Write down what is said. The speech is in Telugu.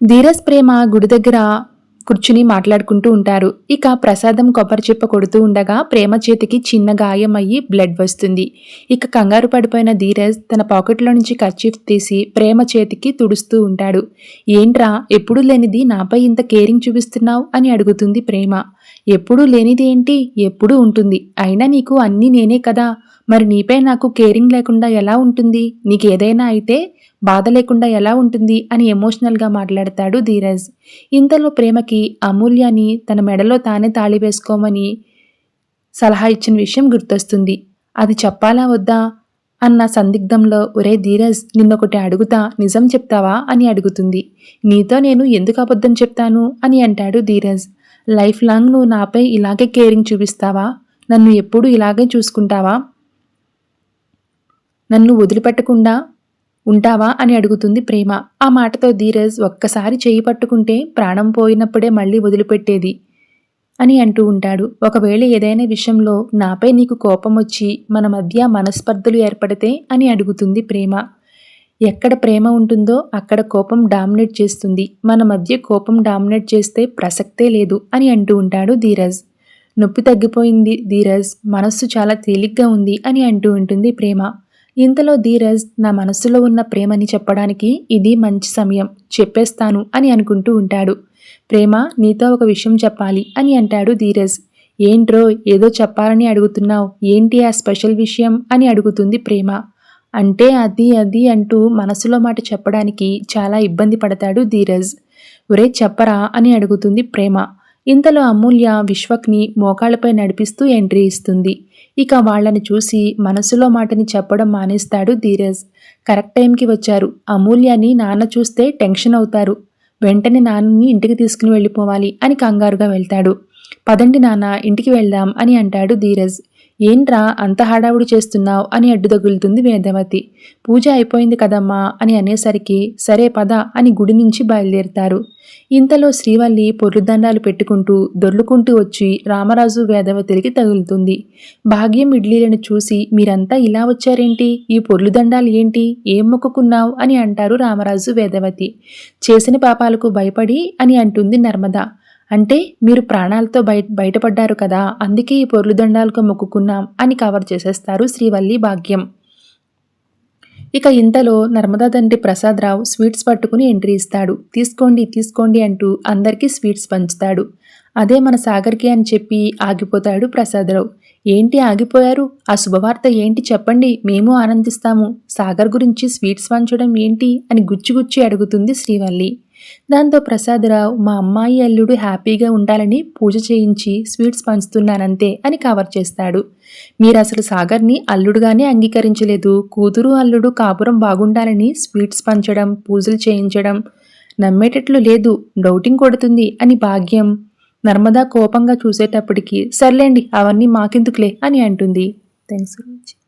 ధీరజ్ ప్రేమ గుడి దగ్గర కూర్చుని మాట్లాడుకుంటూ ఉంటారు. ఇక ప్రసాదం కొబ్బరి చిప్ప కొడుతూ ఉండగా ప్రేమ చేతికి చిన్న గాయం అయ్యి బ్లడ్ వస్తుంది. ఇక కంగారు పడిపోయిన ధీరజ్ తన పాకెట్లో నుంచి కర్చీఫ్ తీసి ప్రేమ చేతికి తుడుస్తూ ఉంటాడు. ఏంట్రా ఎప్పుడూ లేనిది నాపై ఇంత కేరింగ్ చూపిస్తున్నావు అని అడుగుతుంది ప్రేమ. ఎప్పుడూ లేనిది ఏంటి, ఎప్పుడూ ఉంటుంది. అయినా నీకు అన్నీ నేనే కదా, మరి నీపై నాకు కేరింగ్ లేకుండా ఎలా ఉంటుంది, నీకేదైనా అయితే బాధ లేకుండా ఎలా ఉంటుంది అని ఎమోషనల్గా మాట్లాడతాడు ధీరజ్. ఇంతలో ప్రేమకి అమూల్యని తన మెడలో తానే తాళి వేసుకోమని సలహా ఇచ్చిన విషయం గుర్తొస్తుంది. అది చెప్పాలా వద్దా అన్న సందిగ్ధంలో, ఒరే ధీరజ్ నిన్నొకటి అడుగుతా, నిజం చెప్తావా అని అడుగుతుంది. నీతో నేను ఎందుకు అబద్ధం చెప్తాను అని అంటాడు ధీరజ్. లైఫ్ లాంగ్ నువ్వు నాపై ఇలాగే కేరింగ్ చూపిస్తావా, నన్ను ఎప్పుడు ఇలాగే చూసుకుంటావా, నన్ను వదిలిపెట్టకుండా ఉంటావా అని అడుగుతుంది ప్రేమ. ఆ మాటతో ధీరజ్ ఒక్కసారి చేయి పట్టుకుంటే ప్రాణం పోయినప్పుడే మళ్ళీ వదిలిపెట్టేది అని అంటూ ఉంటాడు. ఒకవేళ ఏదైనా విషయంలో నాపై నీకు కోపం వచ్చి మన మధ్య మనస్పర్ధలు ఏర్పడితే అని అడుగుతుంది ప్రేమ. ఎక్కడ ప్రేమ ఉంటుందో అక్కడ కోపం డామినేట్ చేస్తుంది, మన మధ్య కోపం డామినేట్ చేస్తే ప్రసక్తే లేదు అని అంటూ ఉంటాడు ధీరజ్. నొప్పి తగ్గిపోయింది ధీరజ్, మనస్సు చాలా తేలిగ్గా ఉంది అని అంటూ ఉంటుంది ప్రేమ. ఇంతలో ధీరజ్ నా మనస్సులో ఉన్న ప్రేమని చెప్పడానికి ఇది మంచి సమయం, చెప్పేస్తాను అని అనుకుంటూ ఉంటాడు. ప్రేమ నీతో ఒక విషయం చెప్పాలి అని అంటాడు ధీరజ్. ఏంట్రో ఏదో చెప్పాలని అడుగుతున్నావు, ఏంటి ఆ స్పెషల్ విషయం అని అడుగుతుంది ప్రేమ. అంటే అది అది అంటూ మనసులో మాట చెప్పడానికి చాలా ఇబ్బంది పడతాడు ధీరజ్. ఒరే చెప్పరా అని అడుగుతుంది ప్రేమ. ఇంతలో అమూల్య విశ్వక్ని మోకాళ్ళపై నడిపిస్తూ ఎంట్రీ ఇస్తుంది. ఇక వాళ్లను చూసి మనసులో మాటని చెప్పడం మానేస్తాడు ధీరజ్. కరెక్ట్ టైంకి వచ్చారు, అమూల్యని నాన్న చూస్తే టెన్షన్ అవుతారు, వెంటనే నాన్నని ఇంటికి తీసుకుని వెళ్ళిపోవాలి అని కంగారుగా వెళ్తాడు. పదండి నాన్న ఇంటికి వెళ్దాం అని అంటాడు ధీరజ్. ఏంట్రా అంత హడావుడి చేస్తున్నావు అని అడ్డు తగులుతుంది వేదవతి. పూజ అయిపోయింది కదమ్మా అని అనేసరికి సరే పద అని గుడి నుంచి బయలుదేరుతారు. ఇంతలో శ్రీవల్లి పొర్లుదండాలు పెట్టుకుంటూ దొర్లుకుంటూ వచ్చి రామరాజు వేదవతికి తగులుతుంది. భాగ్యం ఇడ్లీలను చూసి మీరంతా ఇలా వచ్చారేంటి, ఈ పొర్లుదండాలు ఏంటి, ఏం మొక్కుకున్నావు అని అంటారు రామరాజు వేదవతి. చేసిన పాపాలకు భయపడి అని అంటుంది నర్మద. అంటే మీరు ప్రాణాలతో బయటపడ్డారు కదా, అందుకే ఈ పొర్లుదండాలకు మొక్కుకున్నాం అని కవర్ చేసేస్తారు శ్రీవల్లి భాగ్యం. ఇక ఇంతలో నర్మదా తండ్రి ప్రసాదరావు స్వీట్స్ పట్టుకుని ఎంట్రీ ఇస్తాడు. తీసుకోండి తీసుకోండి అంటూ అందరికీ స్వీట్స్ పంచుతాడు. అదే మన సాగర్కి అని చెప్పి ఆగిపోతాడు ప్రసాదరావు. ఏంటి ఆగిపోయారు, ఆ శుభవార్త ఏంటి చెప్పండి, మేము ఆనందిస్తాము. సాగర్ గురించి స్వీట్స్ పంచడం ఏంటి అని గుచ్చి అడుగుతుంది శ్రీవల్లి. దాంతో ప్రసాదరావు మా అమ్మాయి అల్లుడు హ్యాపీగా ఉండాలని పూజ చేయించి స్వీట్స్ పంచుతున్నానంతే అని కవర్ చేస్తాడు. మీరు అసలు సాగర్ని అల్లుడుగానే అంగీకరించలేదు, కూతురు అల్లుడు కాపురం బాగుండాలని స్వీట్స్ పంచడం పూజలు చేయించడం నమ్మేటట్లు లేదు, డౌటింగ్ కొడుతుంది అని భాగ్యం నర్మదా కోపంగా చూసేటప్పటికి సర్లేండి అవన్నీ మాకెందుకులే అని అంటుంది. Thanks for watching.